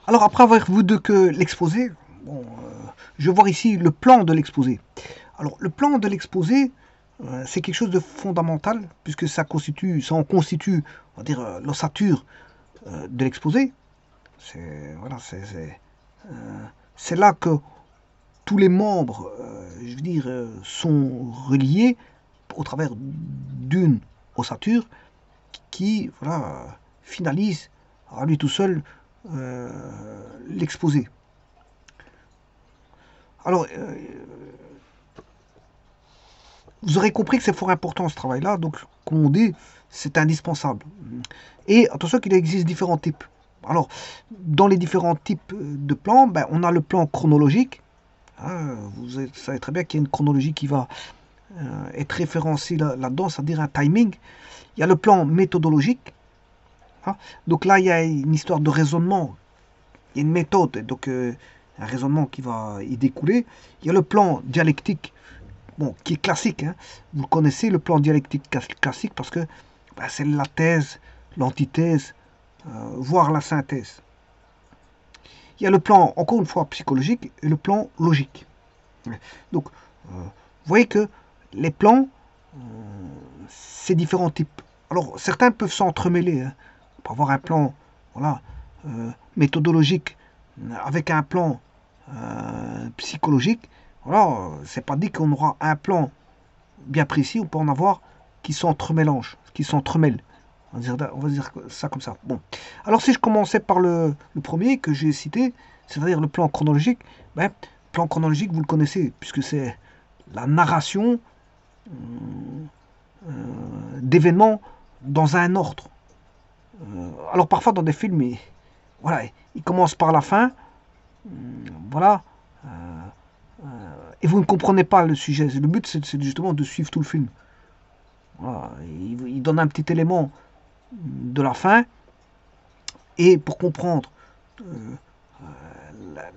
Alors, après avoir vu que l'exposé, bon, je vais voir ici le plan de l'exposé. Alors, le plan de l'exposé, c'est quelque chose de fondamental, puisque ça en constitue, on va dire, l'ossature de l'exposé. C'est voilà, c'est là que tous les membres, je veux dire, sont reliés au travers d'une ossature qui, voilà, finalise à lui tout seul euh, l'exposé. Alors, vous aurez compris que c'est fort important ce travail-là, donc, comme on dit, c'est indispensable. Et attention qu'il existe différents types. Alors, dans les différents types de plans, ben, on a le plan chronologique. Hein, vous savez très bien qu'il y a une chronologie qui va être référencée là-dedans, c'est-à-dire un timing. Il y a le plan méthodologique. Hein, donc là, il y a une histoire de raisonnement, il y a une méthode, donc un raisonnement qui va y découler. Il y a le plan dialectique, bon, qui est classique. Hein. Vous connaissez le plan dialectique classique parce que ben, c'est la thèse, l'antithèse, voire la synthèse. Il y a le plan, encore une fois, psychologique et le plan logique. Donc, vous voyez que les plans, c'est différents types. Alors, certains peuvent s'entremêler. Hein. On peut avoir un plan voilà, méthodologique avec un plan psychologique. Voilà, c'est pas dit qu'on aura un plan bien précis, on peut en avoir qui s'entremélangent, qui s'entremêlent. On va dire ça comme ça. Bon. Alors si je commençais par le premier que j'ai cité, c'est-à-dire le plan chronologique, ben, le plan chronologique, vous le connaissez, puisque c'est la narration d'événements dans un ordre. Alors parfois dans des films, voilà, il commence par la fin, voilà, et vous ne comprenez pas le sujet. Le but, c'est justement de suivre tout le film. Voilà, il donne un petit élément de la fin, et pour comprendre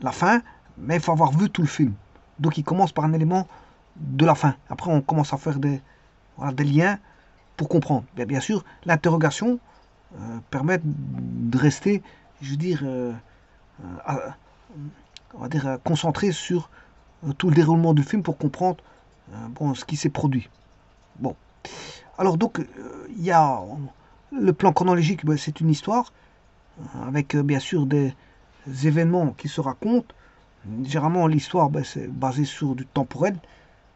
la fin, mais il faut avoir vu tout le film. Donc il commence par un élément de la fin. Après, on commence à faire voilà, des liens pour comprendre. Bien sûr, l'interrogation permet de rester, je veux dire, on va dire, concentré sur tout le déroulement du film pour comprendre bon, ce qui s'est produit. Bon. Alors donc, il y a le plan chronologique, ben, c'est une histoire, avec bien sûr des événements qui se racontent. Généralement, l'histoire, ben, c'est basé sur du temporel.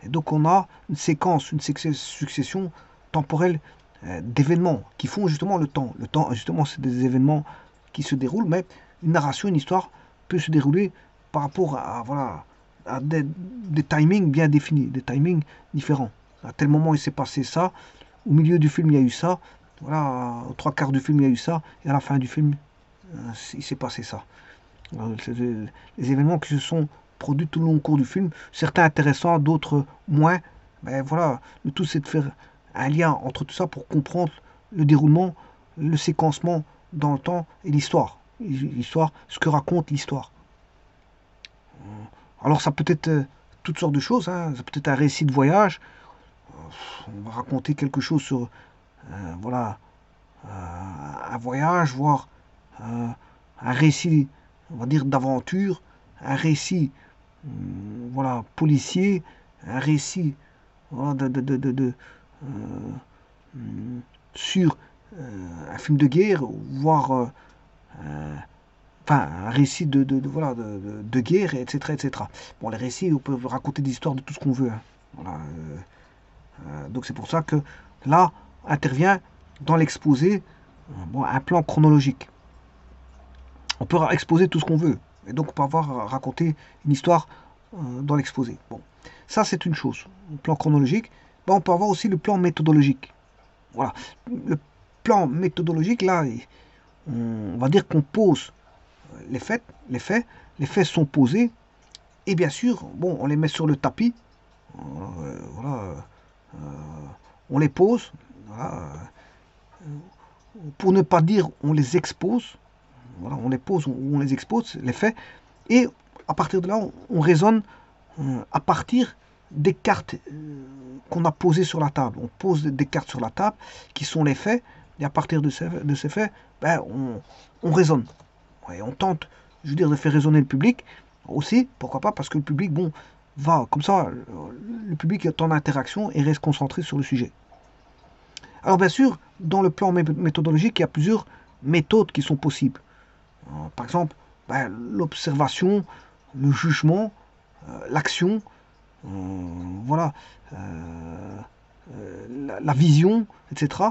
Et donc, on a une séquence, une succession temporelle d'événements qui font justement le temps. Le temps, justement, c'est des événements qui se déroulent, mais une narration, une histoire peut se dérouler par rapport à, voilà, à des timings bien définis, des timings différents. À tel moment, il s'est passé ça. Au milieu du film, il y a eu ça. Voilà, aux trois quarts du film, il y a eu ça. Et à la fin du film, il s'est passé ça. C'est les événements qui se sont produits tout le long cours du film, certains intéressants, d'autres moins. Ben voilà, le tout c'est de faire un lien entre tout ça pour comprendre le déroulement, le séquencement dans le temps et l'histoire. L'histoire, ce que raconte l'histoire. Alors ça peut être toutes sortes de choses, hein. Ça peut être un récit de voyage, on va raconter quelque chose sur voilà, un voyage, voire un récit, on va dire, d'aventure, un récit voilà, policier, un récit voilà, sur un film de guerre, voire enfin, un récit voilà, de guerre, etc., etc. Bon, les récits, on peut raconter des histoires de tout ce qu'on veut. Hein. Voilà, donc c'est pour ça que là intervient dans l'exposé bon, un plan chronologique. On peut exposer tout ce qu'on veut. Et donc on peut avoir raconté une histoire dans l'exposé. Bon, ça c'est une chose. Le plan chronologique. Ben, on peut avoir aussi le plan méthodologique. Voilà. Le plan méthodologique, là, on va dire qu'on pose les faits, les faits sont posés, et bien sûr, bon, on les met sur le tapis, voilà, on les pose, voilà, pour ne pas dire on les expose, voilà, on les pose, on les expose, les faits, et à partir de là, on raisonne à partir des cartes qu'on a posées sur la table. On pose des cartes sur la table qui sont les faits, et à partir de ces faits, ben, on raisonne. Ouais, on tente je veux dire, de faire raisonner le public aussi, pourquoi pas, parce que le public, bon, va, comme ça, le public est en interaction et reste concentré sur le sujet. Alors bien sûr, dans le plan méthodologique, il y a plusieurs méthodes qui sont possibles. Par exemple, ben, l'observation, le jugement, l'action, voilà, la vision, etc.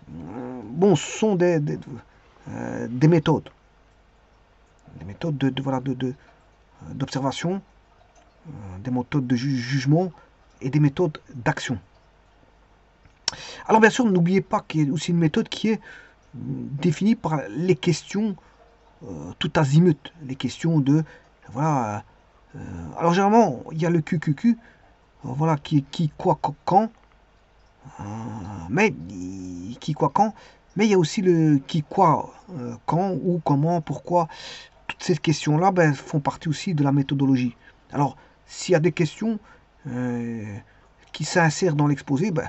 Bon, ce sont des méthodes. Des méthodes voilà, d'observation, des méthodes de jugement et des méthodes d'action. Alors bien sûr, n'oubliez pas qu'il y a aussi une méthode qui est définie par les questions tout azimut, les questions de voilà. Alors généralement, il y a le QQQ, voilà, qui est qui, quoi, quand, mais qui, quoi, quand, mais il y a aussi le qui, quoi, quand, où, comment, pourquoi. Toutes ces questions-là ben, font partie aussi de la méthodologie. Alors, s'il y a des questions qui s'insèrent dans l'exposé, ben,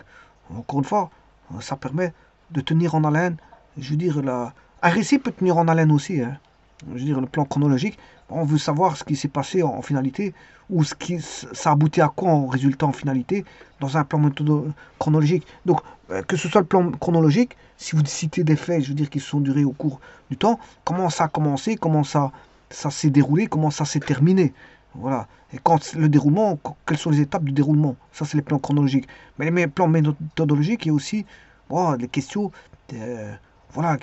encore une fois, ça permet de tenir en haleine. Je veux dire, un récit peut tenir en haleine aussi. Hein. Je veux dire, le plan chronologique, on veut savoir ce qui s'est passé en finalité, ou ça aboutit à quoi en résultat en finalité, dans un plan chronologique. Donc, que ce soit le plan chronologique, si vous citez des faits, je veux dire, qui se sont durés au cours du temps, comment ça a commencé, comment ça s'est déroulé, comment ça s'est terminé. Voilà. Et quand le déroulement, quelles sont les étapes du déroulement. Ça, c'est les plans chronologiques. Mais les plans méthodologiques, il y a aussi les questions, voilà,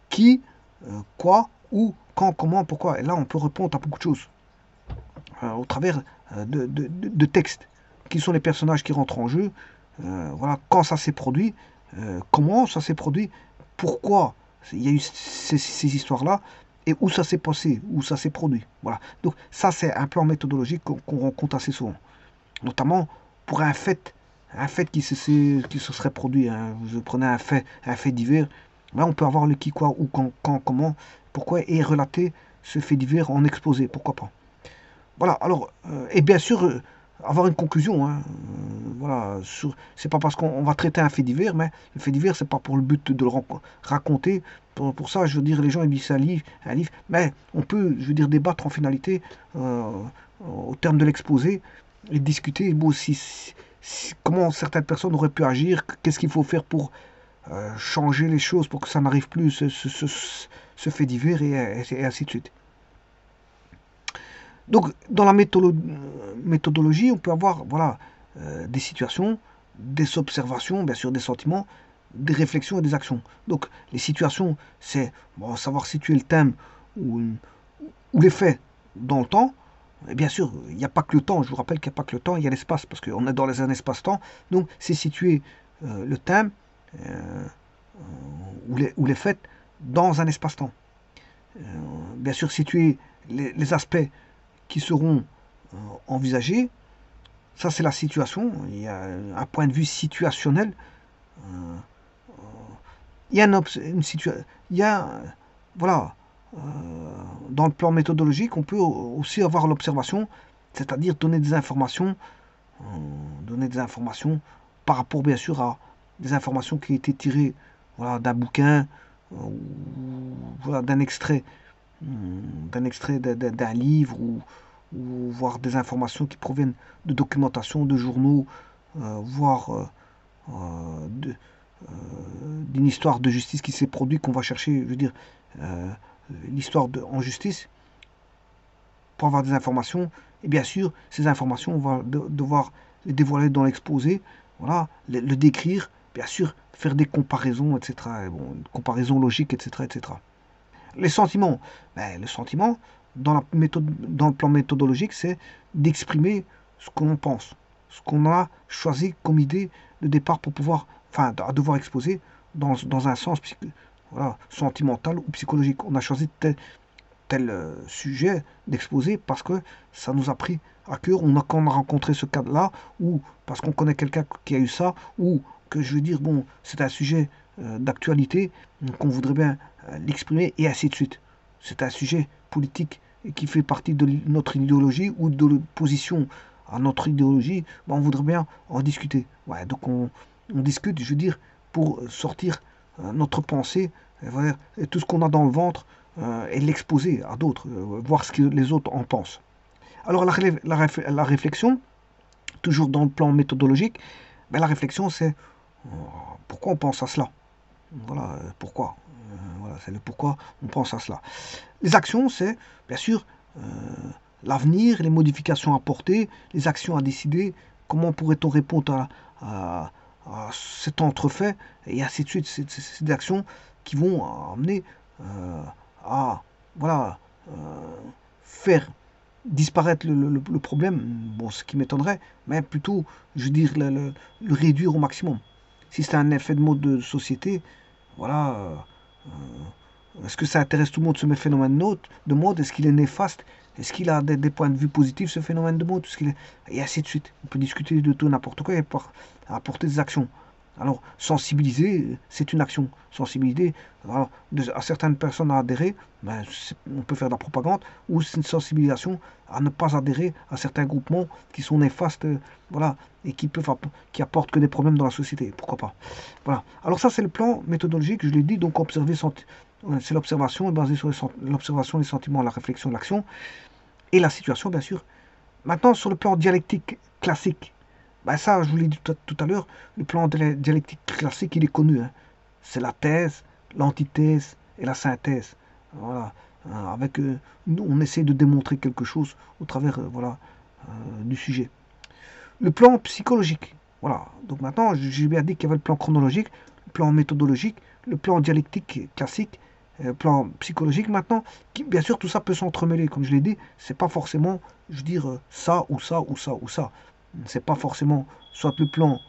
qui, quoi, où, quand, comment, pourquoi. Et là, on peut répondre à beaucoup de choses au travers de textes. Qui sont les personnages qui rentrent en jeu, voilà, quand ça s'est produit, comment ça s'est produit, pourquoi il y a eu ces histoires-là, et où ça s'est passé, où ça s'est produit. Voilà. Donc ça, c'est un plan méthodologique qu'on rencontre assez souvent. Notamment pour un fait qui se serait produit. Hein. Vous prenez un fait divers, là on peut avoir le qui, quoi, où, quand, comment, pourquoi, et relater ce fait divers en exposé, pourquoi pas. Voilà, alors, et bien sûr, avoir une conclusion. Hein, voilà, c'est pas parce qu'on va traiter un fait divers, mais le fait divers, c'est pas pour le but de le raconter. Pour ça, je veux dire, les gens, ils lisent un livre, mais on peut, je veux dire, débattre en finalité, au terme de l'exposé, et discuter, bon, comment certaines personnes auraient pu agir, qu'est-ce qu'il faut faire pour changer les choses, pour que ça n'arrive plus, ce fait divers, et ainsi de suite. Donc, dans la méthodologie, on peut avoir voilà, des situations, des observations, bien sûr des sentiments, des réflexions et des actions. Donc, les situations, c'est savoir situer le thème ou les faits dans le temps. Et bien sûr, il n'y a pas que le temps, je vous rappelle qu'il n'y a pas que le temps, il y a l'espace, parce qu'on est dans un espace-temps. Donc, c'est situer le thème ou les faits dans un espace-temps. Bien sûr, situer les aspects qui seront envisagés. Ça, c'est la situation. Il y a un point de vue situationnel. Il y a une situation. Il y a, voilà, dans le plan méthodologique, on peut aussi avoir l'observation, c'est-à-dire donner des informations par rapport, bien sûr, à des informations qui ont été tirées voilà, d'un bouquin, voilà, d'un extrait d'un livre ou voir des informations qui proviennent de documentation, de journaux, voire d'une histoire de justice qui s'est produite, qu'on va chercher, je veux dire, l'histoire en justice, pour avoir des informations. Et bien sûr, ces informations, on va devoir les dévoiler dans l'exposé, voilà, le décrire, bien sûr, faire des comparaisons, etc. Et bon, une comparaison logique, etc., etc. Les sentiments, le sentiment, dans le plan méthodologique, c'est d'exprimer ce qu'on pense, ce qu'on a choisi comme idée de départ pour pouvoir, enfin, à devoir exposer dans un sens voilà, sentimental ou psychologique. On a choisi tel sujet d'exposer parce que ça nous a pris à cœur, quand on a rencontré ce cadre-là, ou parce qu'on connaît quelqu'un qui a eu ça, ou que je veux dire, bon, c'est un sujet d'actualité, qu'on voudrait bien l'exprimer, et ainsi de suite. C'est un sujet politique qui fait partie de notre idéologie ou de l'opposition à notre idéologie, on voudrait bien en discuter. Ouais, donc on discute, je veux dire, pour sortir notre pensée, et tout ce qu'on a dans le ventre, et l'exposer à d'autres, voir ce que les autres en pensent. Alors la réflexion, toujours dans le plan méthodologique, ben, la réflexion c'est pourquoi on pense à cela. Voilà, pourquoi. Voilà, c'est le pourquoi on pense à cela. Les actions, c'est bien sûr l'avenir, les modifications apportées, les actions à décider, comment pourrait-on répondre à cet entrefait, et ainsi de suite. C'est des actions qui vont amener à voilà, euh, faire disparaître le problème, bon, ce qui m'étonnerait, mais plutôt, je veux dire, le réduire au maximum. Si c'est un effet de mode de société, voilà, est-ce que ça intéresse tout le monde ce phénomène de mode? Est-ce qu'il est néfaste? Est-ce qu'il a des points de vue positifs ce phénomène de mode? Et ainsi de suite. On peut discuter de tout n'importe quoi et apporter des actions. Alors, sensibiliser, c'est une action. Sensibiliser, alors, à certaines personnes à adhérer, ben, on peut faire de la propagande, ou c'est une sensibilisation à ne pas adhérer à certains groupements qui sont néfastes, voilà, et qui apportent que des problèmes dans la société. Pourquoi pas? Voilà. Alors ça, c'est le plan méthodologique, je l'ai dit, donc observer, c'est l'observation, basée sur l'observation, les sentiments, la réflexion, l'action, et la situation, bien sûr. Maintenant, sur le plan dialectique classique, ben ça, je vous l'ai dit tout à l'heure, le plan dialectique classique, il est connu. Hein. C'est la thèse, l'antithèse et la synthèse. Voilà. Avec, nous, on essaie de démontrer quelque chose au travers voilà, du sujet. Le plan psychologique. Voilà. Donc maintenant, j'ai bien dit qu'il y avait le plan chronologique, le plan méthodologique, le plan dialectique classique, le plan psychologique maintenant. Bien sûr, tout ça peut s'entremêler, comme je l'ai dit. C'est pas forcément, je veux dire, ça ou ça ou ça ou ça. C'est pas forcément soit le plan.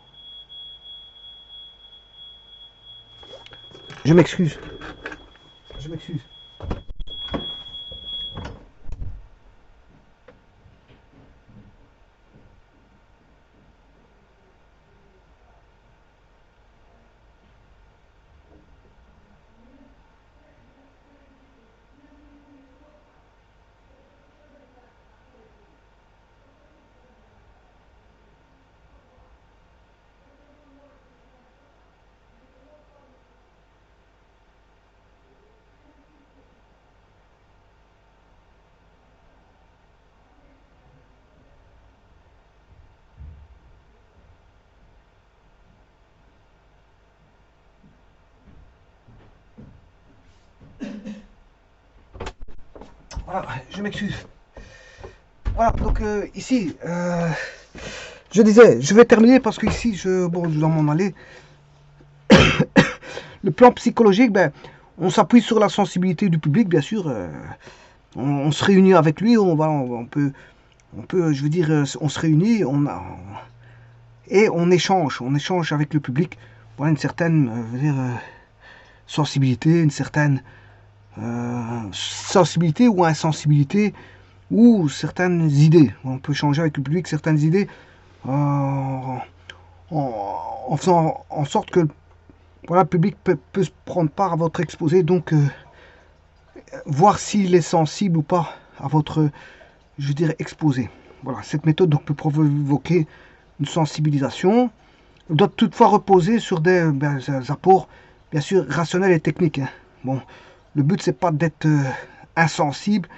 Je m'excuse. Je m'excuse. Voilà, je m'excuse. Voilà, donc ici, je disais, je vais terminer parce que ici, je dois m'en aller. Le plan psychologique, ben, on s'appuie sur la sensibilité du public, bien sûr. On se réunit avec lui, on peut, je veux dire, on se réunit, et on échange avec le public. Voilà une certaine, je veux dire, sensibilité, une certaine sensibilité ou insensibilité, ou certaines idées. On peut changer avec le public certaines idées en faisant en sorte que voilà, le public peut se prendre part à votre exposé, donc voir s'il est sensible ou pas à votre, je dirais, exposé. Voilà, cette méthode donc, peut provoquer une sensibilisation. Elle doit toutefois reposer sur des apports, bien sûr, rationnels et techniques. Hein. Bon, le but, c'est pas d'être insensible.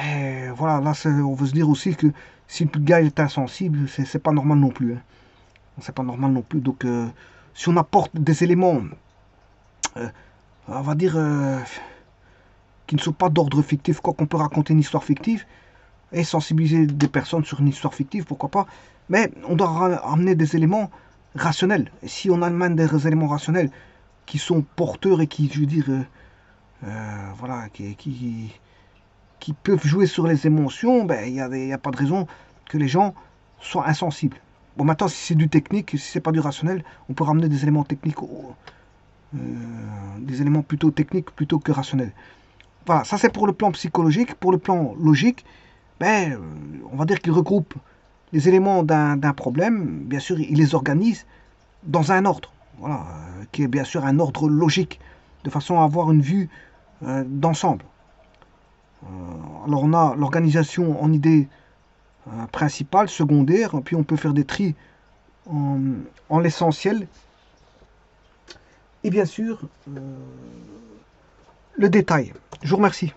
Et voilà, là, on veut se dire aussi que si le gars est insensible, c'est pas normal non plus. Hein. C'est pas normal non plus. Donc, si on apporte des éléments, on va dire, qui ne sont pas d'ordre fictif, quoi qu'on peut raconter une histoire fictive, et sensibiliser des personnes sur une histoire fictive, pourquoi pas. Mais on doit amener des éléments rationnels. Et si on amène des éléments rationnels qui sont porteurs et qui, je veux dire, voilà, qui peuvent jouer sur les émotions, ben, il n'y a pas de raison que les gens soient insensibles. Bon, maintenant, si c'est du technique, si c'est pas du rationnel, on peut ramener des éléments techniques, des éléments plutôt techniques plutôt que rationnels. Voilà, ça c'est pour le plan psychologique. Pour le plan logique, ben, on va dire qu'il regroupe les éléments d'un problème. Bien sûr, il les organise dans un ordre, voilà, qui est bien sûr un ordre logique, de façon à avoir une vue d'ensemble. Alors on a l'organisation en idées principales, secondaires, puis on peut faire des tris en l'essentiel. Et bien sûr, le détail. Je vous remercie.